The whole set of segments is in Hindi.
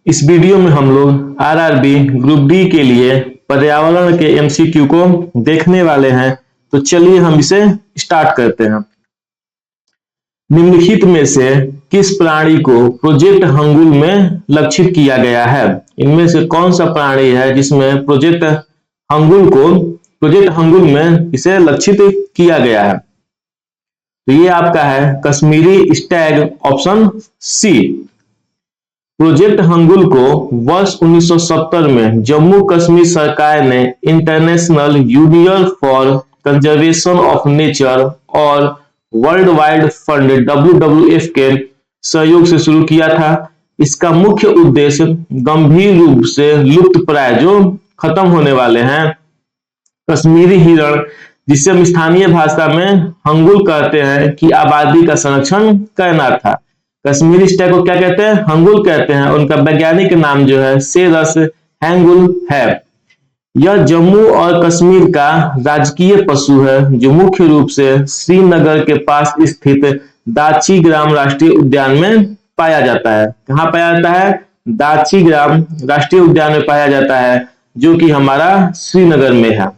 इस वीडियो में हम लोग आरआरबी ग्रुप डी के लिए पर्यावरण के एमसीक्यू को देखने वाले हैं। तो चलिए हम इसे स्टार्ट करते हैं। निम्नलिखित में से किस प्राणी को प्रोजेक्ट हंगुल में लक्षित किया गया है? इनमें से कौन सा प्राणी है जिसमें प्रोजेक्ट हंगुल में इसे लक्षित किया गया है? तो ये आपका है Kashmiri stag, option C. Project hangul को वर्ष 1970 में जम्मू कश्मीर सरकार ने International Union for Conservation of Nature और वर्ल्ड वाइड फंड WWF के सहयोग से शुरू किया था। इसका मुख्य उद्देश्य गंभीर रूप से लुप्त प्राय जो खत्म होने वाले हैं कश्मीरी हिरण, जिसे हम स्थानीय भाषा में हंगुल कहते हैं, की आबादी का संरक्षण करना था। कश्मीरी स्टैग को क्या कहते हैं? हंगुल कहते हैं। उनका वैज्ञानिक नाम जो है सेरस हैंगुल है। यह जम्मू और कश्मीर का राजकीय पशु है जो मुख्य रूप से श्रीनगर के पास स्थित दाची ग्राम राष्ट्रीय उद्यान में पाया जाता है। कहाँ पाया जाता है? दाची ग्राम राष्ट्रीय उद्यान में पाया जाता है, जो कि हमारा श्रीनगर में है।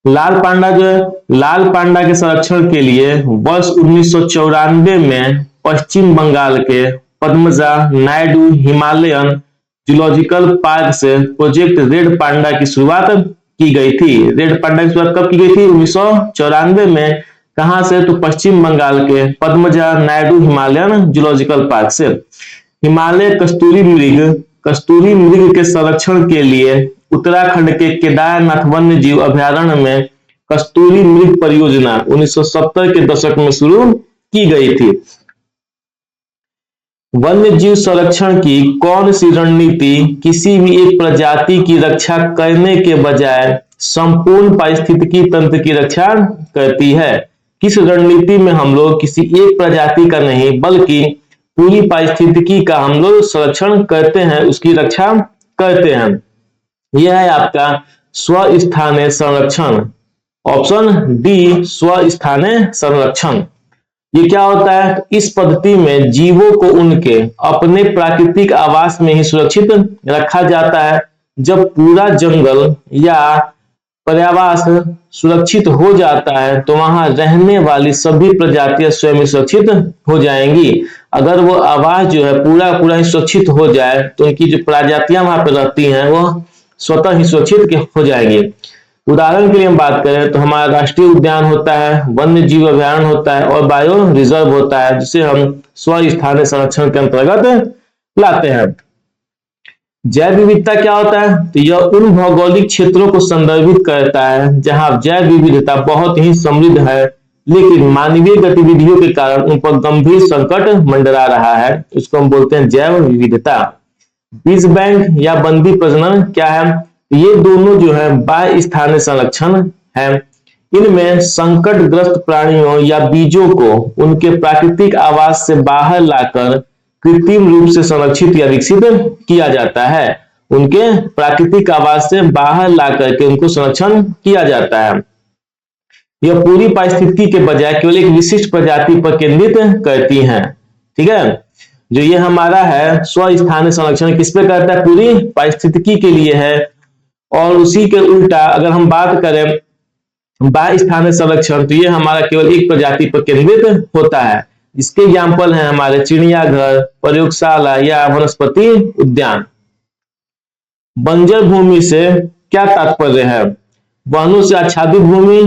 लाल पांडा जो है, लाल पांडा के संरक्षण के लिए वर्ष 1994 में पश्चिम बंगाल के Padmaja Naidu Himalayan zoological park से प्रोजेक्ट रेड पांडा की शुरुआत की गई थी। रेड पांडा की शुरुआत कब की गई थी? 1994 में। कहां से? तो पश्चिम बंगाल के Padmaja Naidu Himalayan zoological park से। हिमालय कस्तूरी मृग के संरक्षण के लिए उत्तराखंड के केदारनाथ वन्य जीव अभयारण्य में कस्तूरी मृग परियोजना 1970 के दशक में शुरू की गई थी। वन्य जीव संरक्षण की कौन सी रणनीति किसी भी एक प्रजाति की रक्षा करने के बजाय संपूर्ण पारिस्थितिकी तंत्र की रक्षा करती है? किस रणनीति में हम लोग किसी एक प्रजाति का नहीं बल्कि पूरी पारिस्थितिकी का हम लोग संरक्षण करते हैं, उसकी रक्षा करते हैं? यह है आपका स्वस्थानीय संरक्षण, ऑप्शन डी स्वस्थानीय संरक्षण। ये क्या होता है? इस पद्धति में जीवों को उनके अपने प्राकृतिक आवास में ही सुरक्षित रखा जाता है। जब पूरा जंगल या पर्यावास सुरक्षित हो जाता है तो वहां रहने वाली सभी प्रजातियां स्वयं सुरक्षित हो जाएंगी। अगर वो आवास जो है पूरा ही सुरक्षित हो जाए तो उनकी जो प्रजातियां वहां पर रहती हैं वो स्वतः ही सुरक्षित हो जाएंगी। उदाहरण के लिए हम बात करें तो हमारा राष्ट्रीय उद्यान होता है, वन्य जीव अभयारण्य होता है और बायो रिजर्व होता है, जिसे हम स्वस्थानीय संरक्षण के अंतर्गत लाते हैं। जैव विविधता क्या होता है? तो यह उन भौगोलिक क्षेत्रों को संदर्भित करता है जहां जैव विविधता बहुत ही समृद्ध है, लेकिन मानवीय गतिविधियों के कारण उन पर गंभीर संकट मंडरा रहा है। इसको हम बोलते हैं जैव विविधता। बीज बैंक या बंदी प्रजनन क्या है? ये दोनों जो है बाह्य स्थानीय संरक्षण है। इनमें संकटग्रस्त प्राणियों या बीजों को उनके प्राकृतिक आवास से बाहर लाकर कृत्रिम रूप से संरक्षित या विकसित किया जाता है। उनके प्राकृतिक आवास से बाहर ला करके उनको संरक्षण किया जाता है। यह पूरी पारिस्थितिकी के बजाय केवल एक विशिष्ट प्रजाति पर केंद्रित करती हैं। ठीक है, जो ये हमारा है स्वस्थानीय संरक्षण किस पे करता है? पूरी पारिस्थितिकी के लिए है। और उसी के उल्टा अगर हम बात करें बाह्य स्थानीय संरक्षण, तो ये हमारा केवल एक प्रजाति पर केंद्रित होता है। इसके एग्जाम्पल हैं हमारे चिड़ियाघर, प्रयोगशाला या वनस्पति उद्यान। बंजर भूमि से क्या तात्पर्य है? वनों से आच्छादित भूमि,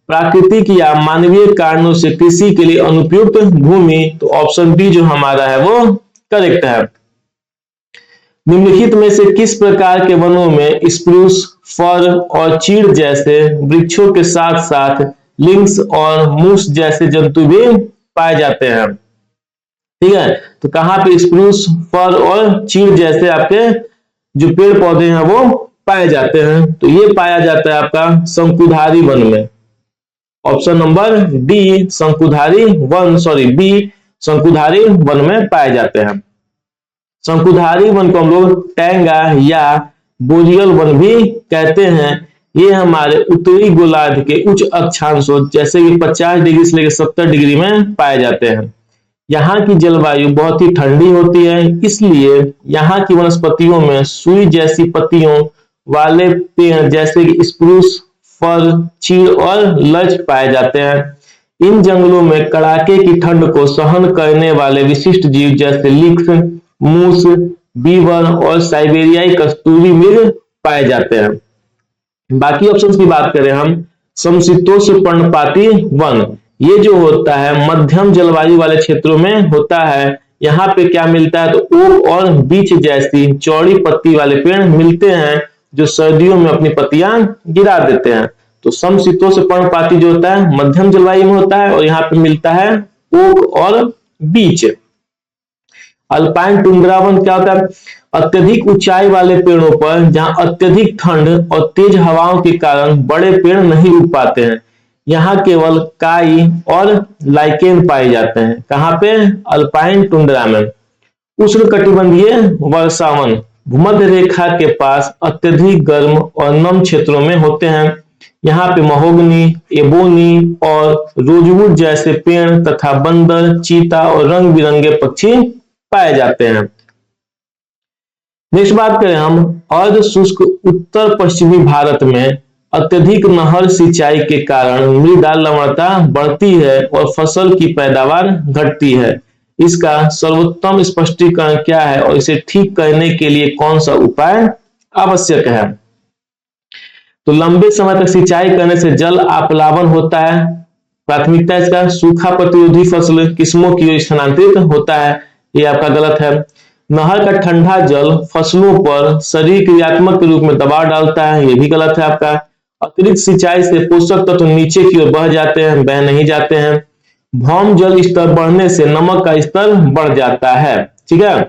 प्राकृतिक या मानवीय कारणों से कृषि के लिए अनुपयुक्त भूमि। तो ऑप्शन बी जो हमारा है वो करेक्ट है। निम्नलिखित में से किस प्रकार के वनों में स्प्रूस, फर और चीड़ जैसे वृक्षों के साथ साथ लिंक्स और मूस जैसे जंतु भी पाए जाते हैं? ठीक है, तो कहां पे स्प्रूस, फर और चीड़ जैसे आपके जो पेड़ पौधे हैं वो पाए जाते हैं? तो ये पाया जाता है आपका शंकुधारी वन में। ऑप्शन नंबर डी शंकुधारी वन में पाए जाते हैं। शंकुधारी वन को हम लोग टैंगा या बोरियल वन भी कहते हैं। ये हमारे उत्तरी गोलार्ध के उच्च अक्षांशों जैसे कि 50 डिग्री से लेकर 70 डिग्री में पाए जाते हैं। यहाँ की जलवायु बहुत ही ठंडी होती है, इसलिए यहाँ की वनस्पतियों में सुई जैसी पत्तियों वाले पेड़ जैसे कि स्प्रूस, फर, चीड़ और लर्च पाए जाते हैं। इन जंगलों में कड़ाके की ठंड को सहन करने वाले विशिष्ट जीव जैसे लिक्स, मूस, बीवर और साइबेरियाई कस्तूरी मृग पाए जाते हैं। बाकी ऑप्शंस की बात करें हम, समशीतोष्ण पर्णपाती वन, ये जो होता है मध्यम जलवायु वाले क्षेत्रों में होता है। यहाँ पे क्या मिलता है, तो ओक और बीच जैसी चौड़ी पत्ती वाले पेड़ मिलते हैं जो सर्दियों में अपनी पत्तियां गिरा देते हैं। तो समशीतोष्ण पर्णपाती जो होता है मध्यम जलवायु में होता है और यहाँ पे मिलता है ओक और बीच। अल्पाइन टुंड्रा वन क्या होता है, अत्यधिक ऊंचाई वाले पेड़ों पर जहां अत्यधिक ठंड और तेज हवाओं के कारण बड़े पेड़ नहीं उग पाते हैं। यहाँ केवल काई और लाइकेन पाए जाते हैं। कहाँ पे, अल्पाइन टुंड्रा में। उष्णकटिबंधीय वर्षावन भूमध्य रेखा के पास अत्यधिक गर्म और नम क्षेत्रों में होते हैं। यहाँ पे महोगनी, एबोनी और रोजवुड जैसे पेड़ तथा बंदर, चीता और रंग बिरंगे पक्षी पाए जाते हैं। नेक्स्ट बात करें हम, अर्ध शुष्क उत्तर पश्चिमी भारत में अत्यधिक नहर सिंचाई के कारण मृदा लवणता बढ़ती है और फसल की पैदावार घटती है। इसका सर्वोत्तम स्पष्टीकरण क्या है और इसे ठीक करने के लिए कौन सा उपाय आवश्यक है। तो लंबे समय तक सिंचाई करने से जल अपलावन होता है। प्राथमिकता इसका सूखा प्रतिरोधी फसल किस्मों की ओर स्थानांतरित होता है, ये आपका गलत है। नहर का ठंडा जल फसलों पर शरीर क्रियात्मक के रूप में दबाव डालता है, ये भी गलत है आपका। अतिरिक्त सिंचाई से पोषक तत्व नीचे की ओर बह जाते हैं, बह नहीं जाते हैं। भौम जल स्तर बढ़ने से नमक का स्तर बढ़ जाता है, ठीक है।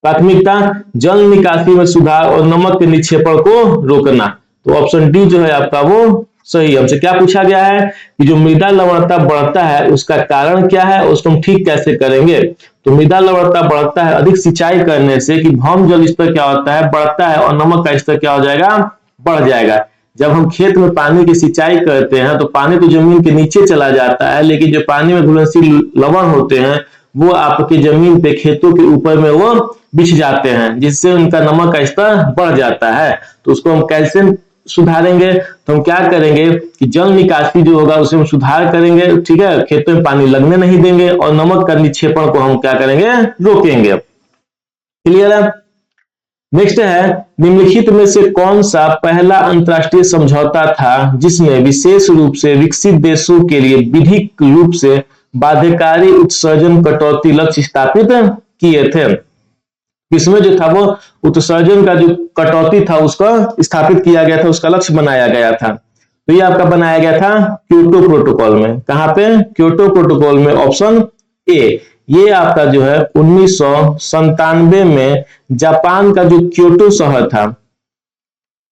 प्राथमिकता जल निकासी में सुधार और नमक के निक्षेपण को रोकना। तो ऑप्शन डी जो है आपका वो सही। हमसे क्या पूछा गया है कि जो मृदा लवणता बढ़ता है उसका कारण क्या है, उसको हम ठीक कैसे करेंगे। तो मृदा लवणता बढ़ता है अधिक सिंचाई करने से कि भौम जल स्तर क्या होता है, बढ़ता है और नमक का स्तर क्या हो जाएगा, बढ़ जाएगा। जब हम खेत में पानी की सिंचाई करते हैं तो पानी तो जमीन के नीचे चला जाता है, लेकिन जो पानी में घुलनशील लवण होते हैं वो आपके जमीन पे खेतों के ऊपर में वो बिछ जाते हैं, जिससे उनका नमक का स्तर बढ़ जाता है। तो उसको हम कैसे सुधारेंगे, तो हम क्या करेंगे कि जल निकासी जो होगा उसे हम सुधार करेंगे, ठीक है। खेतों में पानी लगने नहीं देंगे और नमक का निक्षेपण को हम क्या करेंगे, रोकेंगे। क्लियर है। नेक्स्ट है, निम्नलिखित में से कौन सा पहला अंतरराष्ट्रीय समझौता था जिसने विशेष रूप से विकसित देशों के लिए विधिक रूप से बाध्यकारी उत्सर्जन कटौती लक्ष्य स्थापित किए थे। इसमें जो था वो उत्सर्जन का जो कटौती था उसका स्थापित किया गया था, उसका लक्ष्य बनाया गया था। तो ये आपका बनाया गया था क्योटो प्रोटोकॉल में। कहां पे, क्योटो प्रोटोकॉल में, ऑप्शन ए। ये आपका जो है 1997 में जापान का जो क्योटो शहर था,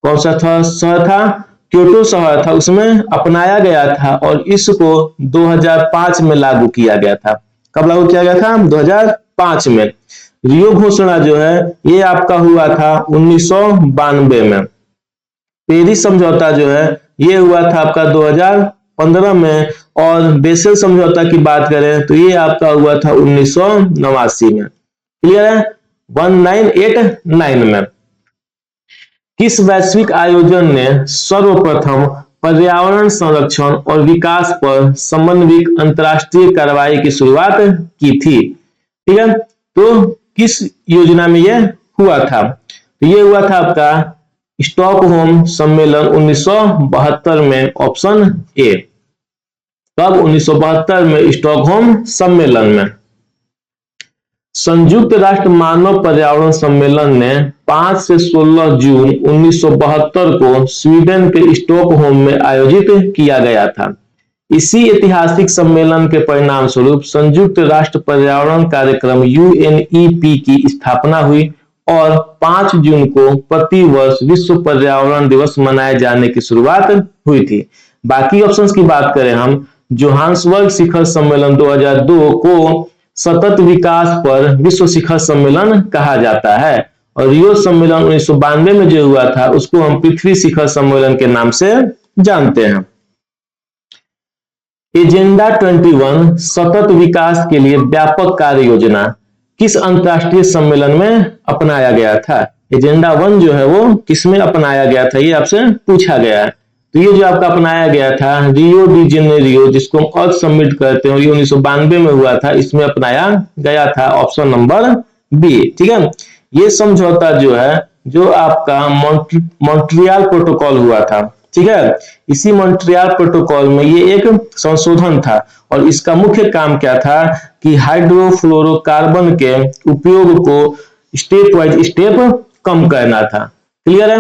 कौन सा था शहर था, क्योटो शहर था, उसमें अपनाया गया था और इसको 2005 में लागू किया गया था। कब लागू किया गया था, 2005 में। रियो घोषणा जो है ये आपका हुआ था 1992 में। पेरिस समझौता जो है ये हुआ था आपका 2015 में। और बेसेल समझौता की बात करें तो ये आपका हुआ था 1989 में। क्लियर है। 1989 में। किस वैश्विक आयोजन ने सर्वप्रथम पर्यावरण संरक्षण और विकास पर समन्वित अंतरराष्ट्रीय कार्रवाई की शुरुआत की थी, ठीक है। तो किस योजना में यह हुआ था, तो ये हुआ था आपका स्टॉकहोम सम्मेलन 1972 में, ऑप्शन ए। तब 1972 में स्टॉकहोम सम्मेलन में। संयुक्त राष्ट्र मानव पर्यावरण सम्मेलन ने 5 से 16 जून 1972 को स्वीडन के स्टॉकहोम में आयोजित किया गया था। इसी ऐतिहासिक सम्मेलन के परिणाम स्वरूप संयुक्त राष्ट्र पर्यावरण कार्यक्रम यूएनईपी की स्थापना हुई और 5 जून को प्रति वर्ष विश्व पर्यावरण दिवस मनाए जाने की शुरुआत हुई थी। बाकी ऑप्शंस की बात करें हम, जोहान्सबर्ग शिखर सम्मेलन 2002 को सतत विकास पर विश्व शिखर सम्मेलन कहा जाता है और रियो सम्मेलन 1992 में जो हुआ था उसको हम पृथ्वी शिखर सम्मेलन के नाम से जानते हैं। एजेंडा 21 सतत विकास के लिए व्यापक कार्य योजना किस अंतरराष्ट्रीय सम्मेलन में अपनाया गया था? एजेंडा 1 जो है वो किसमें अपनाया गया था, ये आपसे पूछा गया है। तो ये जो आपका अपनाया गया था रियो डी जेनेरियो, जिसको हम अर्थ समिट कहते हैं, ये 1992 में हुआ था, इसमें अपनाया गया था। ऑप्शन नंबर बी, ठीक है। ये समझौता जो है, जो आपका मॉन्ट्रियल प्रोटोकॉल हुआ था, ठीक है, इसी मॉन्ट्रियल प्रोटोकॉल में ये एक संशोधन था और इसका मुख्य काम क्या था कि हाइड्रोफ्लोरोकार्बन के उपयोग को स्टेप वाइज स्टेप कम करना था। क्लियर है।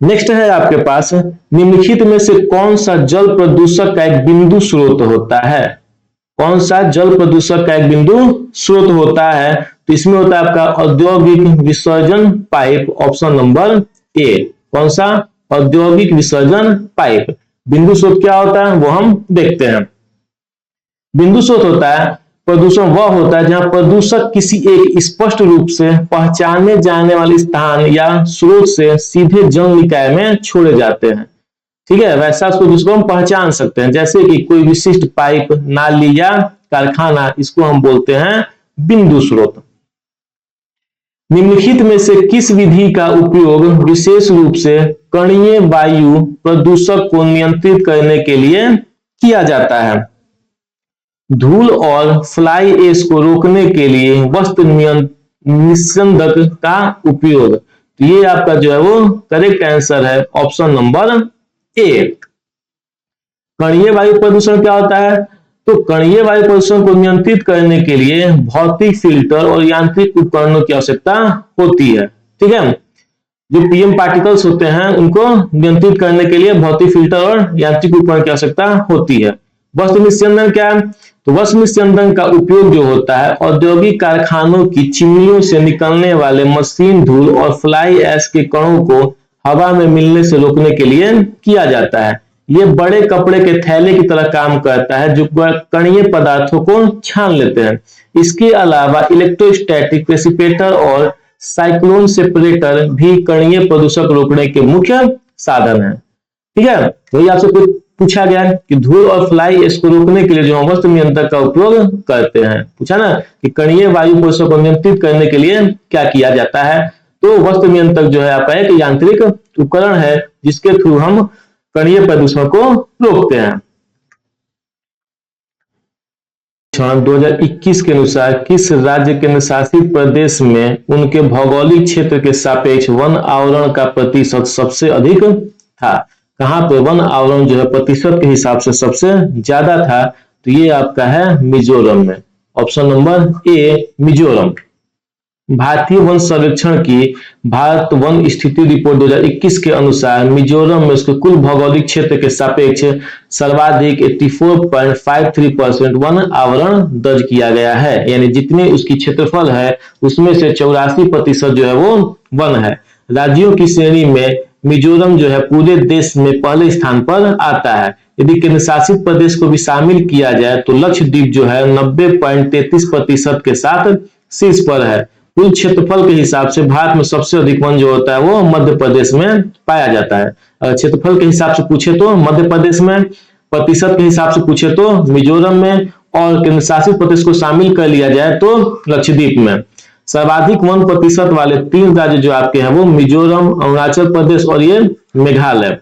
नेक्स्ट है आपके पास, निम्नलिखित में से कौन सा जल प्रदूषक का एक बिंदु स्रोत होता है? कौन सा जल प्रदूषक का एक बिंदु स्रोत होता है? तो इसमें होता है आपका औद्योगिक विसर्जन पाइप। Option number A. कौन सा? औद्योगिक विसर्जन पाइप। बिंदु स्रोत क्या होता है वो हम देखते हैं। बिंदु स्रोत होता है, प्रदूषण वह होता है जहां प्रदूषक किसी एक स्पष्ट रूप से पहचाने जाने वाले स्थान या स्रोत से सीधे जल निकाय में छोड़े जाते हैं। ठीक है, वैसा जिसको हम पहचान सकते हैं, जैसे कि कोई विशिष्ट पाइप, नाली या कारखाना, इसको हम बोलते हैं बिंदु स्रोत। निम्नलिखित में से किस विधि का उपयोग विशेष रूप से कणीय वायु प्रदूषक को नियंत्रित करने के लिए किया जाता है? धूल और फ्लाई ऐश को रोकने के लिए वस्त्र निस्यंदक का उपयोग। तो ये आपका जो है वो करेक्ट आंसर है, ऑप्शन नंबर ए। कणीय वायु प्रदूषण क्या होता है? तो कणीय वायु प्रदूषण को नियंत्रित करने के लिए भौतिक फिल्टर और यांत्रिक उपकरणों की आवश्यकता होती है। ठीक है, जो पीएम पार्टिकल्स होते हैं उनको नियंत्रित करने के लिए भौतिक फिल्टर और यांत्रिक उपकरण की आवश्यकता होती है। वस्त्र निस्यंदन क्या है? तो वस्त्र निस्यंदन का उपयोग जो होता है औद्योगिक कारखानों की चिमनियों से निकलने वाले मशीन धूल और फ्लाई ऐश के कणों को हवा में मिलने से रोकने के लिए किया जाता है। ये बड़े कपड़े के थैले की तरह काम करता है जो कणीय पदार्थों को छान लेते हैं। इसके अलावा इलेक्ट्रोस्टैटिक प्रेसिपिटेटर और साइक्लोन सेपरेटर भी कणीय प्रदूषक रोकने के मुख्य साधन है। ठीक है, वही आपसे पूछा गया कि धूल और फ्लाई ऐश को रोकने के लिए जो हम वस्त्र नियंत्रक का उपयोग करते हैं, पूछा ना कि कणीय वायु प्रदूषण को नियंत्रित करने के लिए क्या किया जाता है? तो वस्त्र नियंत्रक जो है आपका एक यांत्रिक उपकरण है जिसके थ्रू हम कणीय प्रदूषण को रोकते हैं। 2021 के अनुसार किस राज्य केंद्र शासित प्रदेश में उनके भौगोलिक क्षेत्र के सापेक्ष वन आवरण का प्रतिशत सबसे अधिक था? कहां पे वन आवरण जो है प्रतिशत के हिसाब से सबसे ज्यादा था? तो ये आपका है मिजोरम में। Option number A, Mizoram. भारतीय वन सर्वेक्षण की भारत वन स्थिति रिपोर्ट 2021 के अनुसार मिजोरम में उसके कुल भौगोलिक क्षेत्र के सापेक्ष सर्वाधिक 84.53% वन आवरण दर्ज किया गया है। यानी जितने उसकी क्षेत्रफल है उसमें से 84% जो है वो वन है। राज्यों की श्रेणी में मिजोरम जो है पूरे देश में पहले स्थान पर आता है। यदि केंद्र शासित प्रदेश को भी शामिल किया जाए तो लक्षद्वीप जो है 90.33% के साथ शीर्ष पर है। कुल क्षेत्रफल के हिसाब से भारत में सबसे अधिक वन जो होता है वो मध्य प्रदेश में पाया जाता है। अगर क्षेत्रफल के हिसाब से पूछे तो मध्य प्रदेश में, प्रतिशत के हिसाब से पूछे तो मिजोरम में, और केंद्र शासित प्रदेश को शामिल कर लिया जाए तो लक्षद्वीप में। सर्वाधिक वन प्रतिशत वाले 3 राज्य जो आपके हैं वो मिजोरम, अरुणाचल प्रदेश और ये मेघालय।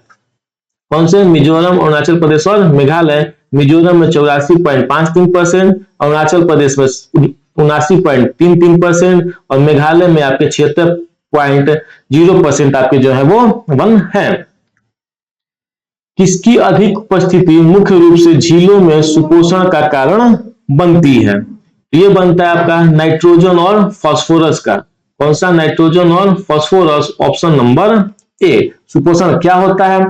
कौन से? मिजोरम, अरुणाचल प्रदेश और मेघालय। मिजोरम में 84.53%, अरुणाचल प्रदेश में 79.33% और मेघालय में आपके 76.0% आपके जो है वो वन है। किसकी अधिक उपस्थिति मुख्य रूप से झीलों में सुपोषण का कारण बनती है? ये बनता है आपका नाइट्रोजन और फास्फोरस का। कौन सा? नाइट्रोजन और फास्फोरस। Option number A. सुपोषण क्या होता है?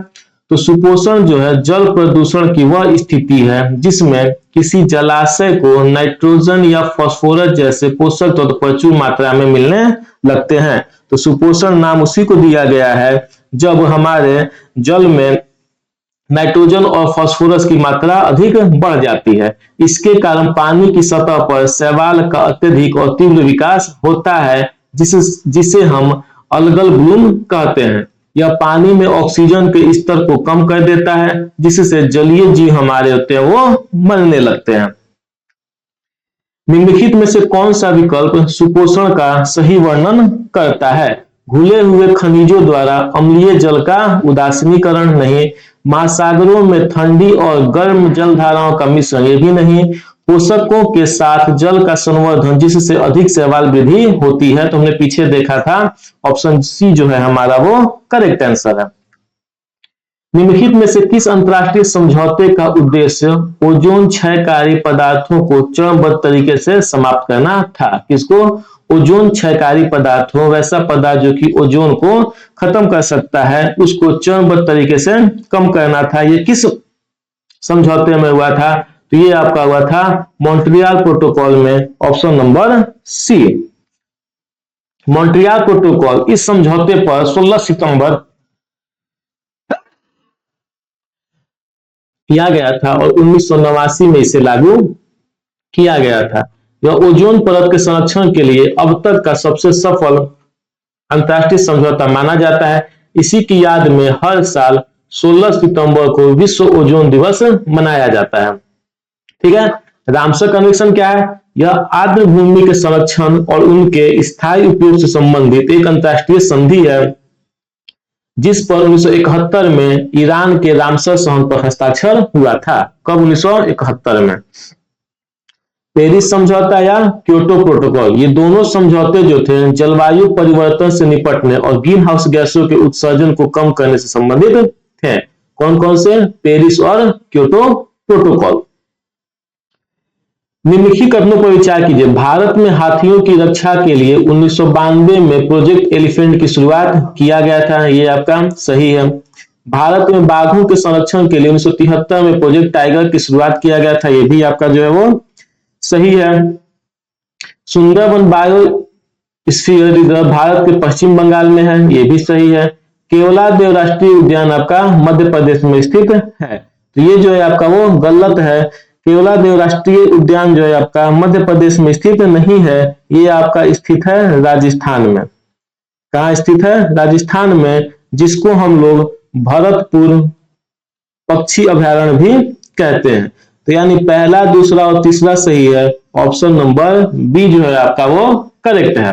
तो सुपोषण जो है जल प्रदूषण की वह स्थिति है जिसमें किसी जलाशय को नाइट्रोजन या फास्फोरस जैसे पोषक तत्व तो प्रचुर मात्रा में मिलने लगते हैं। तो सुपोषण नाम उसी को दिया गया है जब हमारे जल में नाइट्रोजन और फास्फोरस की मात्रा अधिक बढ़ जाती है। इसके कारण पानी की सतह पर शैवाल का अत्यधिक और तीव्र विकास होता है जिसे हम अलगल ब्लूम कहते हैं। यह पानी में ऑक्सीजन के स्तर को कम कर देता है, जिससे जलीय जीव हमारे होते हैं वो मरने लगते हैं। निम्नलिखित में से कौन सा विकल्प सुपोषण का सही वर्णन करता है? घुले हुए खनिजों द्वारा अम्लीय जल का उदासीनीकरण नहीं, महासागरों में ठंडी और गर्म जलधाराओं का मिश्रण, ये भी नहीं, पोषकों के साथ जल का संवर्धन जिससे अधिक शैवाल वृद्धि होती है। तो हमने पीछे देखा था ऑप्शन सी जो है हमारा वो करेक्ट आंसर है। निम्नलिखित में से किस अंतरराष्ट्रीय समझौते का उद्देश्य ओजोन क्षयकारी पदार्थों को चरणबद्ध तरीके से समाप्त करना था? किसको? ओजोन क्षयकारी पदार्थों, वैसा पदार्थ जो कि ओजोन को खत्म कर सकता है, उसको चरणबद्ध तरीके से कम करना था। ये किस समझौते में हुआ था? तो ये आपका हुआ था मॉन्ट्रियल प्रोटोकॉल में, option number C. Montreal Protocol इस समझौते पर 16 सितंबर किया गया था और 1989 में इसे लागू किया गया था। यह ओजोन परत के संरक्षण के लिए अब तक का सबसे सफल अंतर्राष्ट्रीय समझौता माना जाता है। इसी की याद में हर साल 16 सितंबर को विश्व ओजोन दिवस मनाया जाता है। ठीक है। रामसर कन्वेंशन क्या है? यह आर्द्र भूमि के संरक्षण और उनके स्थायी उपयोग से संबंधित एक अंतर्राष्ट्रीय संधि है, जिस पर 1971 में ईरान के रामसर संधि पर हस्ताक्षर हुआ था। कब? 1971 में। पेरिस समझौता या क्योटो प्रोटोकॉल, ये दोनों समझौते जो थे जलवायु परिवर्तन से निपटने और ग्रीन हाउस गैसों के उत्सर्जन को कम करने से संबंधित थे। कौन कौन से? पेरिस और क्योटो प्रोटोकॉल। निम्नलिखित कथनों पर विचार कीजिए। भारत में हाथियों की रक्षा के लिए 1992 में प्रोजेक्ट एलिफेंट की शुरुआत किया गया था, ये आपका सही है। भारत में बाघों के संरक्षण के लिए 1973 में प्रोजेक्ट टाइगर की शुरुआत किया गया था, ये भी आपका जो है वो सही है। सुंदरबन बायोस्फीयर रिजर्व भारत के पश्चिम बंगाल में है, ये भी सही है। केवलादेव राष्ट्रीय उद्यान आपका मध्य प्रदेश में स्थित है, तो ये जो है आपका वो गलत है। केवलादेव राष्ट्रीय उद्यान जो है आपका मध्य प्रदेश में स्थित नहीं है, ये आपका स्थित है राजस्थान में। कहाँ स्थित है? राजस्थान में, जिसको हम लोग भरतपुर पक्षी अभयारण्य भी कहते हैं। तो यानी पहला, दूसरा और तीसरा सही है। ऑप्शन नंबर बी जो है आपका वो करेक्ट है।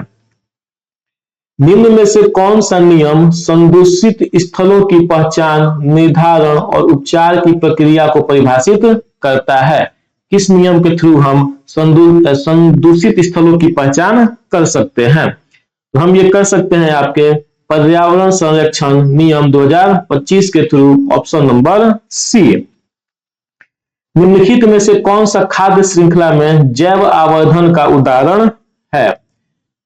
निम्न में से कौन सा नियम संदूषित स्थलों की पहचान, निर्धारण और उपचार की प्रक्रिया को परिभाषित करता है? किस नियम के थ्रू हम संदूषित स्थलों की पहचान कर सकते हैं? तो हम ये कर सकते हैं आपके पर्यावरण संरक्षण नियम 2025 के थ्रू, ऑप्शन नंबर सी। निम्नलिखित में से कौन सा खाद्य श्रृंखला में जैव आवर्धन का उदाहरण है?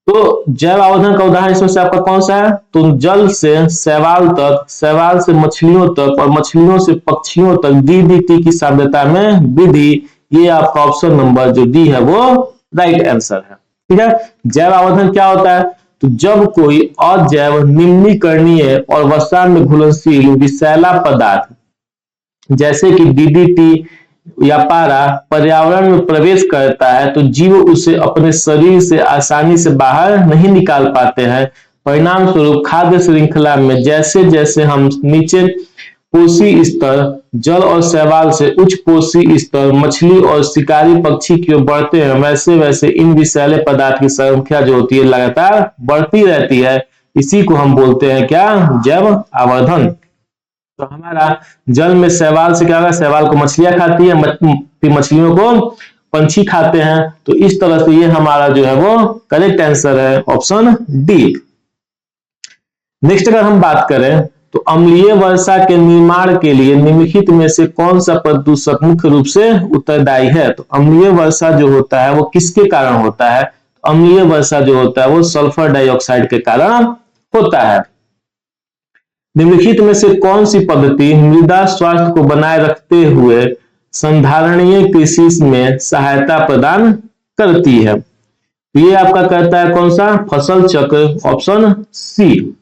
तो जैव आवर्धन का उदाहरण इसमें से आपका कौन सा है? तो जल से शैवाल तक, शैवाल से मछलियों तक और मछलियों से पक्षियों तक DDT की सांद्रता में वृद्धि, ये आपका ऑप्शन नंबर जो डी है वो राइट आंसर है। ठीक है। जैव आवर्धन क्या होता है? तो जब कोई अजैव, निम्नीकरणीय और वसा में घुलनशील विषैला पदार्थ जैसे कि DDT या पारा पर्यावरण में प्रवेश करता है, तो जीव उसे अपने शरीर से आसानी से बाहर नहीं निकाल पाते हैं। परिणाम स्वरूप खाद्य श्रृंखला में जैसे जैसे हम नीचे पोषी स्तर जल और शैवाल से उच्च पोषी स्तर मछली और शिकारी पक्षी की ओर बढ़ते हैं, वैसे वैसे इन विषैले पदार्थ की संख्या जो होती है लगातार बढ़ती रहती है। इसी को हम बोलते हैं क्या? जैव आवर्धन। तो हमारा जल में शैवाल से क्या होगा? शैवाल को मछलियां खाती है, फिर मछलियों को पंछी खाते हैं। तो इस तरह से ये हमारा जो है वो करेक्ट आंसर है, ऑप्शन डी। नेक्स्ट अगर हम बात करें तो अम्लीय वर्षा के निर्माण के लिए निम्नलिखित में से कौन सा प्रदूषक मुख्य रूप से उत्तरदायी है? तो अम्लीय वर्षा जो होता है वो किसके कारण होता है? अम्लीय वर्षा जो होता है वो सल्फर डाइऑक्साइड के कारण होता है। निम्नलिखित में से कौन सी पद्धति मृदा स्वास्थ्य को बनाए रखते हुए संधारणीय कृषि में सहायता प्रदान करती है? ये आपका कहता है कौन सा? फसल चक्र, ऑप्शन सी।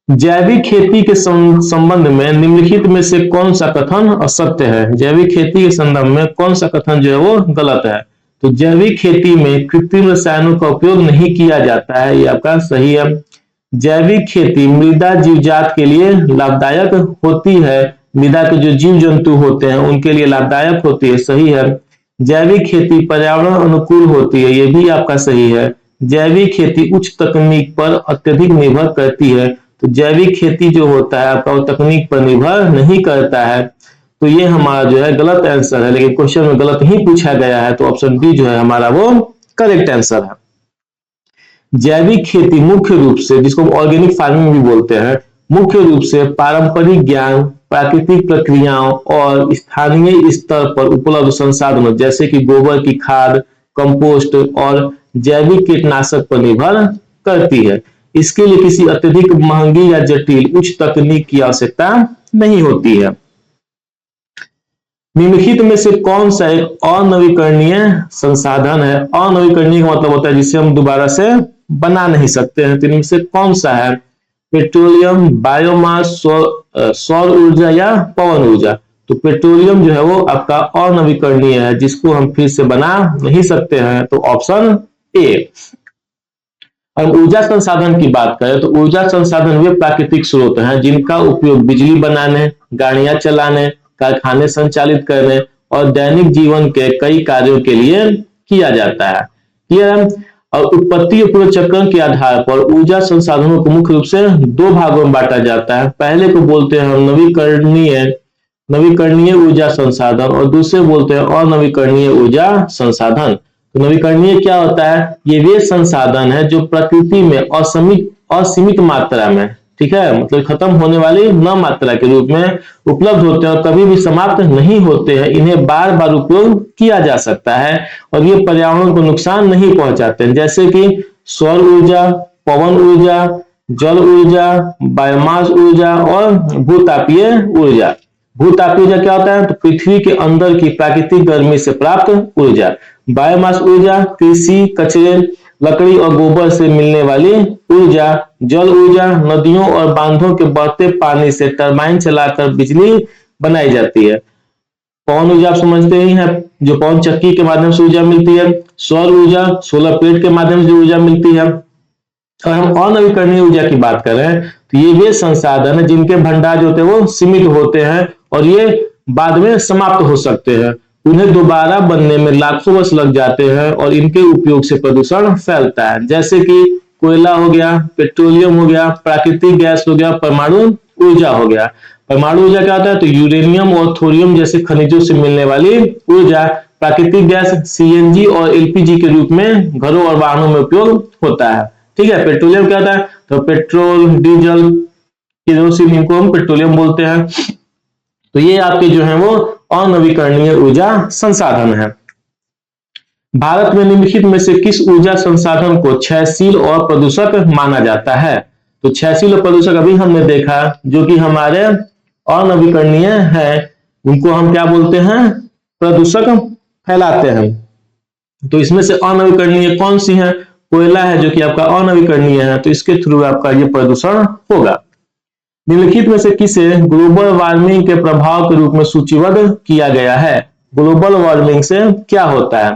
जैविक खेती के संबंध में निम्नलिखित में से कौन सा कथन असत्य है? जैविक खेती के संदर्भ में कौन सा कथन जो है वो गलत है? तो जैविक खेती में कृत्रिम रसायनों का उपयोग नहीं किया जाता है, ये आपका सही है। जैविक खेती मृदा जीवजात के लिए लाभदायक होती है। मृदा के जो जीव जंतु होते हैं उनके लिए लाभदायक होती है, सही है। जैविक खेती पर्यावरण अनुकूल होती है, ये भी आपका सही है। जैविक खेती उच्च तकनीक पर अत्यधिक निर्भर करती है। तो जैविक खेती जो होता है आपका वो तकनीक पर निर्भर नहीं करता है। तो ये हमारा जो है गलत आंसर है, लेकिन क्वेश्चन में गलत ही पूछा गया है, तो ऑप्शन बी जो है हमारा वो करेक्ट आंसर है। जैविक खेती मुख्य रूप से, जिसको ऑर्गेनिक फार्मिंग भी बोलते हैं, मुख्य रूप से पारंपरिक ज्ञान, प्राकृतिक प्रक्रियाओं और स्थानीय स्तर पर उपलब्ध संसाधनों जैसे कि गोबर की खाद, कंपोस्ट और जैविक कीटनाशक पर निर्भर करती है। इसके लिए किसी अत्यधिक महंगी या जटिल उच्च तकनीक की आवश्यकता नहीं होती है। निम्नलिखित में से कौन सा एक अनवीकरणीय संसाधन है? अनवीकरणीय का मतलब होता है जिसे हम दोबारा से बना नहीं सकते हैं। तो इनमें से कौन सा है? पेट्रोलियम, बायोमास, सौर ऊर्जा या पवन ऊर्जा। तो पेट्रोलियम जो है वो आपका अनवीकरणीय है, जिसको हम फिर से बना नहीं सकते हैं, तो ऑप्शन ए। अब ऊर्जा संसाधन की बात करें तो ऊर्जा संसाधन वे प्राकृतिक स्रोत हैं जिनका उपयोग बिजली बनाने, गाड़ियां चलाने, कारखाने संचालित करने और दैनिक जीवन के कई कार्यों के लिए किया जाता है। क्लियर है? और उत्पत्ति और पूर्ण चक्र के आधार पर ऊर्जा संसाधनों को मुख्य रूप से दो भागों में बांटा जाता है। पहले को बोलते हैं हम नवीकरणीय ऊर्जा संसाधन और दूसरे बोलते हैं अनवीकरणीय ऊर्जा संसाधन। तो नवीकरणीय क्या होता है? ये वे संसाधन है जो प्रकृति में असीमित मात्रा में, ठीक है, मतलब खत्म होने वाली न मात्रा के रूप में उपलब्ध होते हैं और कभी भी समाप्त नहीं होते हैं। इन्हें बार बार उपयोग किया जा सकता है और ये पर्यावरण को नुकसान नहीं पहुंचाते हैं, जैसे कि सौर ऊर्जा, पवन ऊर्जा, जल ऊर्जा, बायोमास ऊर्जा और भूतापीय ऊर्जा। भूतापीय ऊर्जा क्या होता है? तो पृथ्वी के अंदर की प्राकृतिक गर्मी से प्राप्त ऊर्जा। बायोमास ऊर्जा कृषि कचरे, लकड़ी और गोबर से मिलने वाली ऊर्जा। जल ऊर्जा नदियों और बांधों के बढ़ते पानी से टरबाइन चलाकर बिजली बनाई जाती है। पवन ऊर्जा आप समझते ही हैं, जो पवन चक्की के माध्यम से ऊर्जा मिलती है। सौर ऊर्जा सोलर प्लेट के माध्यम से ऊर्जा मिलती है। और हम अनवीकरणीय ऊर्जा की बात कर रहे हैं तो ये वे संसाधन है जिनके भंडार जो होते हैं वो सीमित होते हैं और ये बाद में समाप्त हो सकते हैं। उन्हें दोबारा बनने में लाखों वर्ष लग जाते हैं और इनके उपयोग से प्रदूषण फैलता है, जैसे कि कोयला हो गया, पेट्रोलियम हो गया, प्राकृतिक गैस हो गया, परमाणु ऊर्जा हो गया। परमाणु ऊर्जा क्या होता है? तो यूरेनियम और थोरियम जैसे खनिजों से मिलने वाली ऊर्जा। प्राकृतिक गैस सीएनजी और एलपीजी के रूप में घरों और वाहनों में उपयोग होता है। ठीक है। पेट्रोलियम क्या होता है? तो पेट्रोल, डीजल, केरोसिन, इनको हम पेट्रोलियम बोलते हैं। तो ये आपके जो है वो अनवीकरणीय ऊर्जा संसाधन है। भारत में निम्नलिखित में से किस ऊर्जा संसाधन को क्षयशील और प्रदूषक माना जाता है? तो क्षयशील और प्रदूषक अभी हमने देखा, जो कि हमारे अनवीकरणीय है, उनको हम क्या बोलते हैं? प्रदूषक फैलाते हैं। तो इसमें से अनवीकरणीय कौन सी है? कोयला है, जो कि आपका अनवीकरणीय है, तो इसके थ्रू आपका ये प्रदूषण होगा। निम्नलिखित में से किसे ग्लोबल वार्मिंग के प्रभाव के रूप में सूचीबद्ध किया गया है? ग्लोबल वार्मिंग से क्या होता है?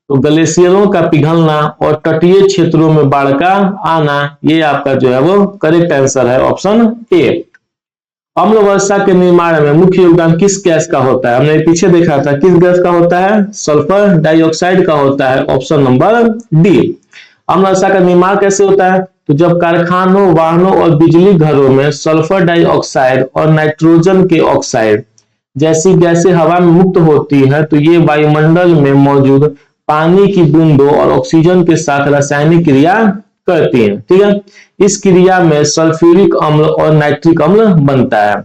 तो ग्लेशियरों का पिघलना और तटीय क्षेत्रों में बाढ़ का आना, ये आपका जो है वो करेक्ट आंसर है, ऑप्शन ए। अम्ल वर्षा के निर्माण में मुख्य योगदान किस गैस का होता है? हमने पीछे देखा था, किस गैस का होता है? सल्फर डाइऑक्साइड का होता है, ऑप्शन नंबर डी। अम्ल वर्षा का निर्माण कैसे होता है? तो जब कारखानों, वाहनों और बिजली घरों में सल्फर डाइऑक्साइड और नाइट्रोजन के ऑक्साइड जैसी गैसें हवा में मुक्त होती है, तो ये वायुमंडल में मौजूद पानी की बूंदों और ऑक्सीजन के साथ रासायनिक क्रिया करती हैं। ठीक है। इस क्रिया में सल्फ्यूरिक अम्ल और नाइट्रिक अम्ल बनता है।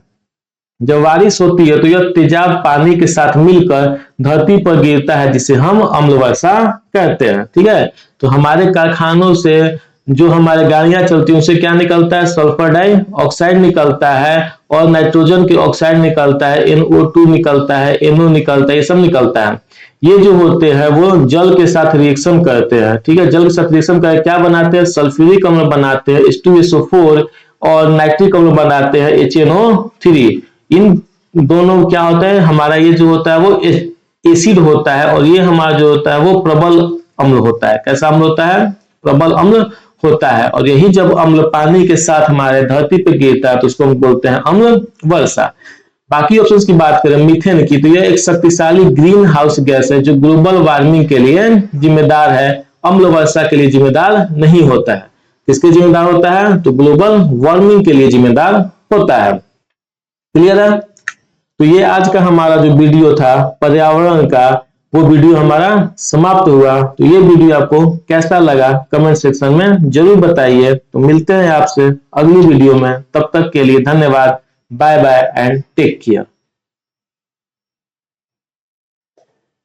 जब बारिश होती है तो यह तेजाब पानी के साथ मिलकर धरती पर गिरता है, जिसे हम अम्ल वर्षा कहते हैं। ठीक है। तो हमारे कारखानों से जो हमारे गाड़ियां चलती हैं, उससे क्या निकलता है? सल्फर डाइऑक्साइड निकलता है और नाइट्रोजन के ऑक्साइड निकलता है, NO2 निकलता है, NO निकलता है, ये सब निकलता है। ये जो होते हैं वो जल के साथ रिएक्शन करते हैं। ठीक है। जल के साथ रिएक्शन करके क्या बनाते हैं? सल्फ्यूरिक अम्ल बनाते हैं, H2SO4, और नाइट्रिक अम्ल बनाते हैं, HNO3। इन दोनों क्या होता है? हमारा ये जो होता है वो एसिड होता है और ये हमारा जो होता है वो प्रबल अम्ल होता है। कैसा अम्ल होता है? प्रबल अम्ल होता है, और यही जब अम्ल पानी के साथ हमारे धरती पे गिरता है तो उसको हम बोलते हैं अम्ल वर्षा। बाकी ऑप्शंस की बात करें मीथेन की, तो यह एक शक्तिशाली ग्रीन हाउस गैस है जो ग्लोबल वार्मिंग के लिए जिम्मेदार है, अम्ल वर्षा के लिए जिम्मेदार नहीं होता है। किसके जिम्मेदार होता है? तो ग्लोबल वार्मिंग के लिए जिम्मेदार होता है। क्लियर है? तो ये आज का हमारा जो वीडियो था पर्यावरण का, वो वीडियो हमारा समाप्त हुआ। तो ये वीडियो आपको कैसा लगा कमेंट सेक्शन में जरूर बताइए। तो मिलते हैं आपसे अगली वीडियो में, तब तक के लिए धन्यवाद, bye bye and take care.